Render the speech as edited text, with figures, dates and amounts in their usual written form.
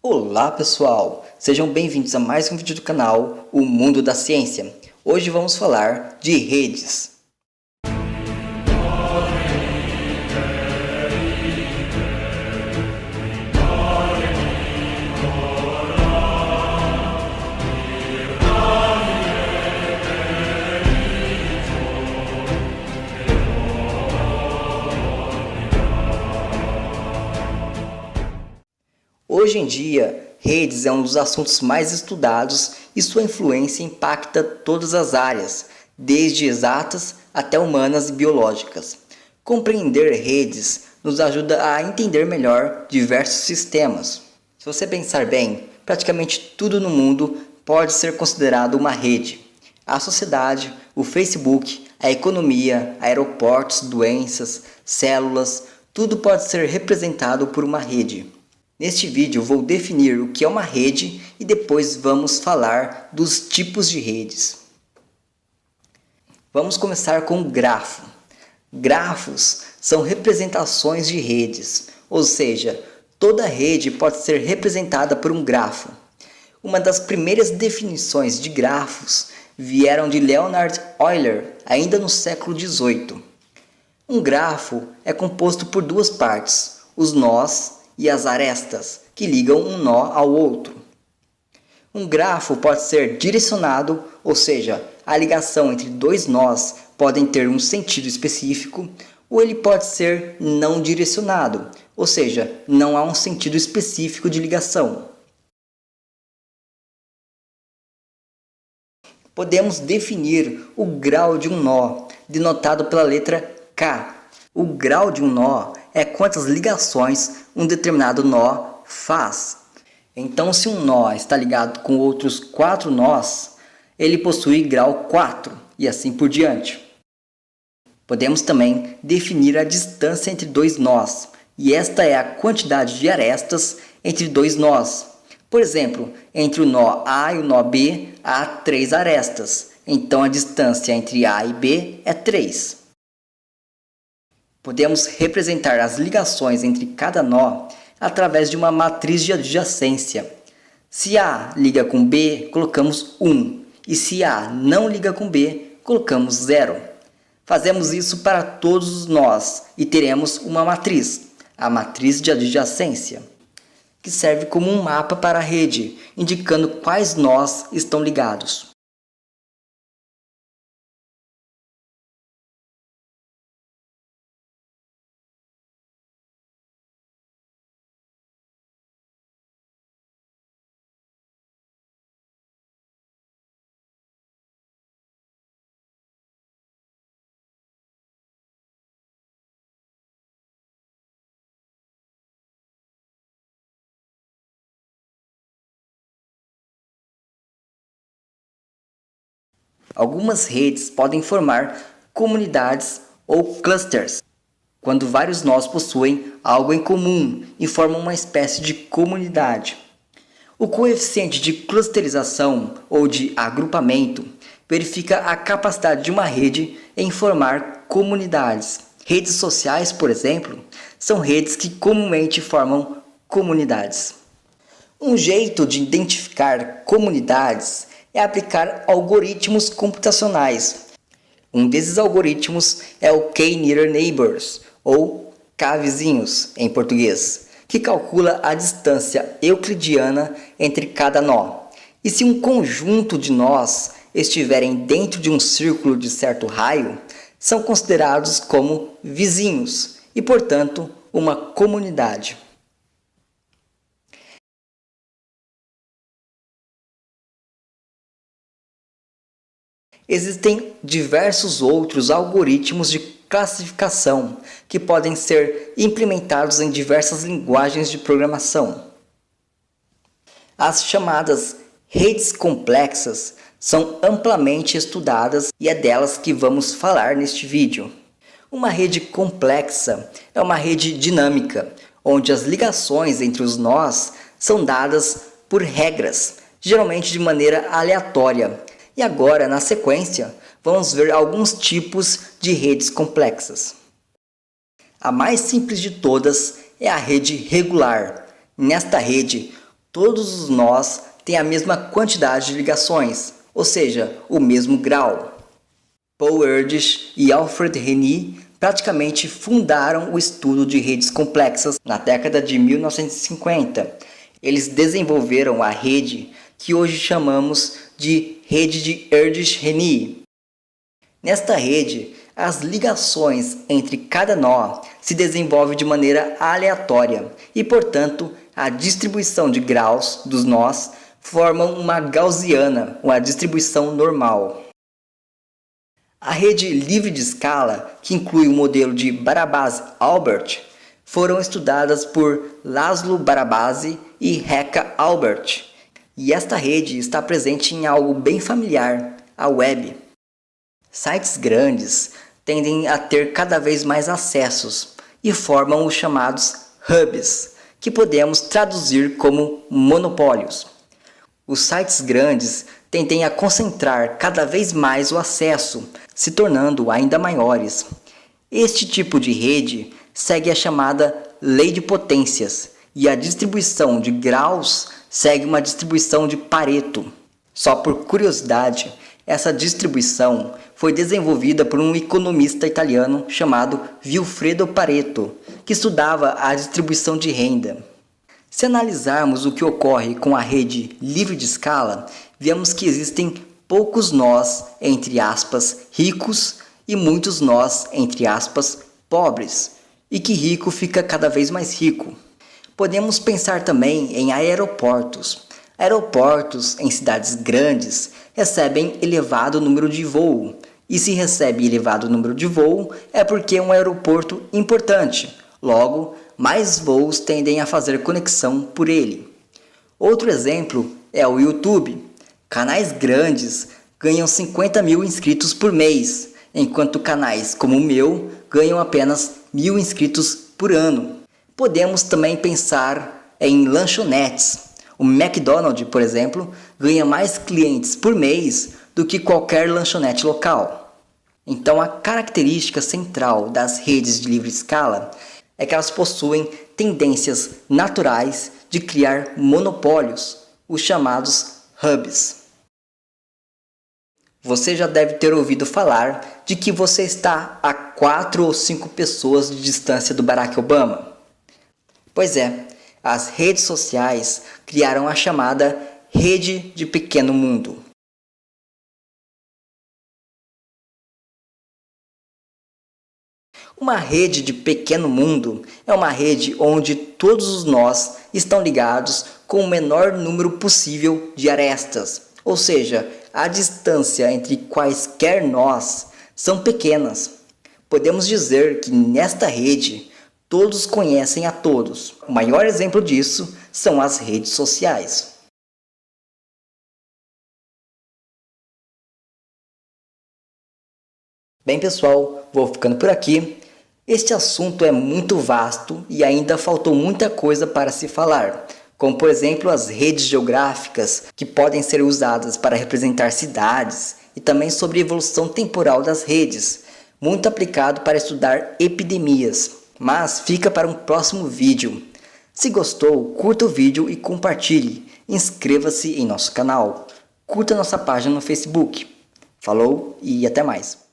Olá pessoal, sejam bem-vindos a mais um vídeo do canal O Mundo da Ciência. Hoje vamos falar de redes. Hoje em dia, redes é um dos assuntos mais estudados e sua influência impacta todas as áreas, desde exatas até humanas e biológicas. Compreender redes nos ajuda a entender melhor diversos sistemas. Se você pensar bem, praticamente tudo no mundo pode ser considerado uma rede. A sociedade, o Facebook, a economia, aeroportos, doenças, células, tudo pode ser representado por uma rede. Neste vídeo vou definir o que é uma rede e depois vamos falar dos tipos de redes. Vamos começar com o grafo. Grafos são representações de redes, ou seja, toda rede pode ser representada por um grafo. Uma das primeiras definições de grafos vieram de Leonhard Euler, ainda no século XVIII. Um grafo é composto por duas partes, os nós e as arestas, que ligam um nó ao outro. Um grafo pode ser direcionado, ou seja, a ligação entre dois nós podem ter um sentido específico, ou ele pode ser não direcionado, ou seja, não há um sentido específico de ligação. Podemos definir o grau de um nó, denotado pela letra K. O grau de um nó é quantas ligações um determinado nó faz. Então, se um nó está ligado com outros 4 nós, ele possui grau 4 e assim por diante. Podemos também definir a distância entre dois nós, e esta é a quantidade de arestas entre dois nós. Por exemplo, entre o nó A e o nó B há 3 arestas, então a distância entre A e B é 3. Podemos representar as ligações entre cada nó através de uma matriz de adjacência. Se A liga com B, colocamos 1, e se A não liga com B, colocamos 0. Fazemos isso para todos os nós e teremos uma matriz, a matriz de adjacência, que serve como um mapa para a rede, indicando quais nós estão ligados. Algumas redes podem formar comunidades ou clusters, quando vários nós possuem algo em comum e formam uma espécie de comunidade. O coeficiente de clusterização ou de agrupamento verifica a capacidade de uma rede em formar comunidades. Redes sociais, por exemplo, são redes que comumente formam comunidades. Um jeito de identificar comunidades é aplicar algoritmos computacionais. Um desses algoritmos é o K-Near Neighbors, ou K-vizinhos em português, que calcula a distância euclidiana entre cada nó. E se um conjunto de nós estiverem dentro de um círculo de certo raio, são considerados como vizinhos e, portanto, uma comunidade. Existem diversos outros algoritmos de classificação que podem ser implementados em diversas linguagens de programação. As chamadas redes complexas são amplamente estudadas e é delas que vamos falar neste vídeo. Uma rede complexa é uma rede dinâmica, onde as ligações entre os nós são dadas por regras, geralmente de maneira aleatória. E agora, na sequência, vamos ver alguns tipos de redes complexas. A mais simples de todas é a rede regular. Nesta rede, todos os nós têm a mesma quantidade de ligações, ou seja, o mesmo grau. Paul Erdős e Alfred Henry praticamente fundaram o estudo de redes complexas na década de 1950. Eles desenvolveram a rede que hoje chamamos de rede de Erdős-Henry. Nesta rede, as ligações entre cada nó se desenvolvem de maneira aleatória e, portanto, a distribuição de graus dos nós formam uma gaussiana, uma distribuição normal. A rede livre de escala, que inclui o modelo de Barabás-Albert, foram estudadas por Laszlo Barabasi e Rekha Albert, e esta rede está presente em algo bem familiar, a web. Sites grandes tendem a ter cada vez mais acessos e formam os chamados hubs, que podemos traduzir como monopólios. Os sites grandes tendem a concentrar cada vez mais o acesso, se tornando ainda maiores. Este tipo de rede segue a chamada lei de potências e a distribuição de graus segue uma distribuição de Pareto. Só por curiosidade, essa distribuição foi desenvolvida por um economista italiano chamado Vilfredo Pareto, que estudava a distribuição de renda. Se analisarmos o que ocorre com a rede livre de escala, vemos que existem poucos nós, entre aspas, ricos e muitos nós, entre aspas, pobres, e que rico fica cada vez mais rico. Podemos pensar também em aeroportos. Aeroportos em cidades grandes recebem elevado número de voo, e se recebe elevado número de voo é porque é um aeroporto importante, logo, mais voos tendem a fazer conexão por ele. Outro exemplo é o YouTube. Canais grandes ganham 50 mil inscritos por mês, enquanto canais como o meu ganham apenas 1.000 inscritos por ano. Podemos também pensar em lanchonetes. O McDonald's, por exemplo, ganha mais clientes por mês do que qualquer lanchonete local. Então, a característica central das redes de livre escala é que elas possuem tendências naturais de criar monopólios, os chamados hubs. Você já deve ter ouvido falar de que você está a 4 ou 5 pessoas de distância do Barack Obama. Pois é, as redes sociais criaram a chamada rede de pequeno mundo. Uma rede de pequeno mundo é uma rede onde todos os nós estão ligados com o menor número possível de arestas, ou seja, a distância entre quaisquer nós são pequenas. Podemos dizer que nesta rede todos conhecem a todos. O maior exemplo disso são as redes sociais. Bem, pessoal, vou ficando por aqui. Este assunto é muito vasto e ainda faltou muita coisa para se falar, como por exemplo as redes geográficas que podem ser usadas para representar cidades e também sobre a evolução temporal das redes, muito aplicado para estudar epidemias, mas fica para um próximo vídeo. Se gostou, curta o vídeo e compartilhe, inscreva-se em nosso canal, curta nossa página no Facebook. Falou e até mais!